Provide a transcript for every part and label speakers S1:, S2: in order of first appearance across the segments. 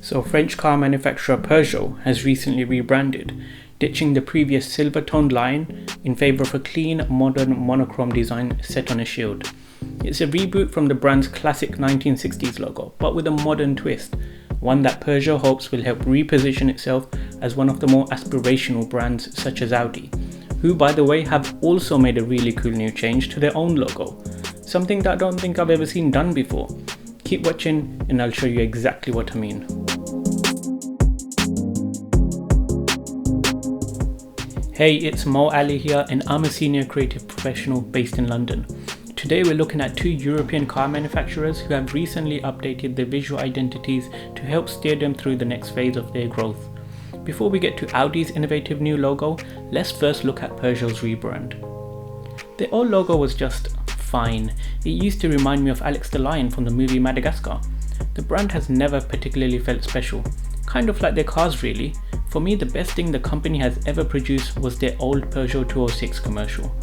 S1: So French car manufacturer Peugeot has recently rebranded, ditching the previous silver-toned line in favour of a clean, modern monochrome design set on a shield. It's a reboot from the brand's classic 1960s logo, but with a modern twist, one that Peugeot hopes will help reposition itself as one of the more aspirational brands such as Audi, who by the way have also made a really cool new change to their own logo, something that I don't think I've ever seen done before. Keep watching and I'll show you exactly what I mean. Hey, it's Mo Ali here and I'm a senior creative professional based in London. Today we're looking at two European car manufacturers who have recently updated their visual identities to help steer them through the next phase of their growth. Before we get to Audi's innovative new logo, let's first look at Peugeot's rebrand. Their old logo was just fine. It used to remind me of Alex the Lion from the movie Madagascar. The brand has never particularly felt special, kind of like their cars really. For me, the best thing the company has ever produced was their old Peugeot 206 commercial.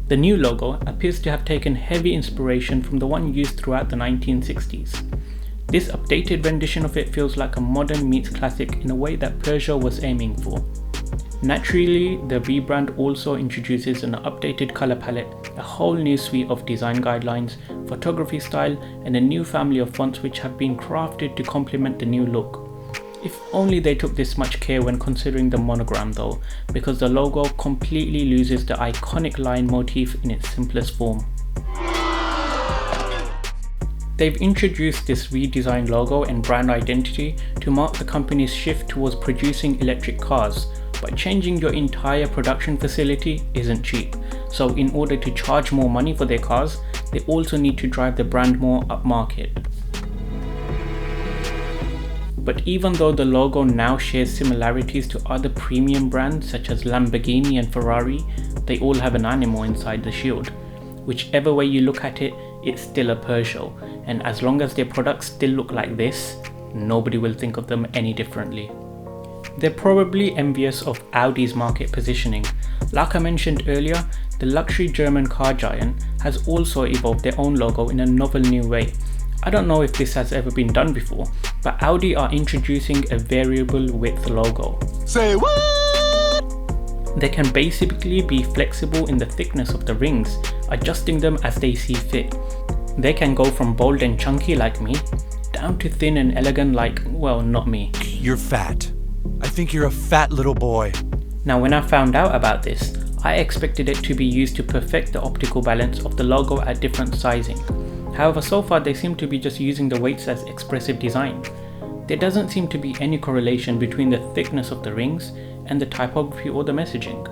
S1: The new logo appears to have taken heavy inspiration from the one used throughout the 1960s. This updated rendition of it feels like a modern meets classic in a way that Peugeot was aiming for. Naturally, the rebrand also introduces an updated color palette, a whole new suite of design guidelines, photography style, and a new family of fonts which have been crafted to complement the new look. If only they took this much care when considering the monogram though, because the logo completely loses the iconic lion motif in its simplest form. They've introduced this redesigned logo and brand identity to mark the company's shift towards producing electric cars, but changing your entire production facility isn't cheap. So in order to charge more money for their cars, they also need to drive the brand more upmarket. But even though the logo now shares similarities to other premium brands such as Lamborghini and Ferrari, they all have an animal inside the shield. Whichever way you look at it, it's still a Peugeot, and as long as their products still look like this, nobody will think of them any differently. They're probably envious of Audi's market positioning. Like I mentioned earlier, the luxury German car giant has also evolved their own logo in a novel new way. I don't know if this has ever been done before, but Audi are introducing a variable width logo.
S2: Say what?
S1: They can basically be flexible in the thickness of the rings, adjusting them as they see fit. They can go from bold and chunky like me, down to thin and elegant like, well, not me.
S2: You're fat. I think you're a fat little boy.
S1: Now when I found out about this, I expected it to be used to perfect the optical balance of the logo at different sizing. However, so far they seem to be just using the weights as expressive design. There doesn't seem to be any correlation between the thickness of the rings and the typography or the messaging.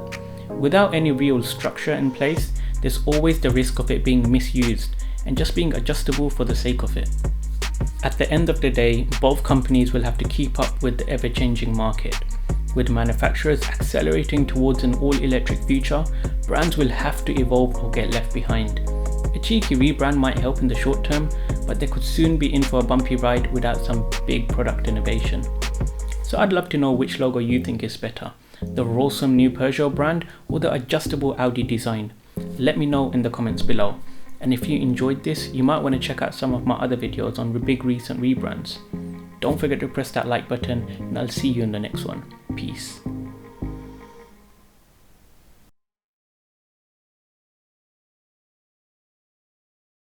S1: Without any real structure in place, there's always the risk of it being misused and just being adjustable for the sake of it. At the end of the day, both companies will have to keep up with the ever-changing market. With manufacturers accelerating towards an all-electric future, brands will have to evolve or get left behind. A cheeky rebrand might help in the short term, but they could soon be in for a bumpy ride without some big product innovation. So I'd love to know which logo you think is better, the awesome new Peugeot brand or the adjustable Audi design. Let me know in the comments below. And if you enjoyed this, you might want to check out some of my other videos on big recent rebrands. Don't forget to press that like button and I'll see you in the next one. Peace.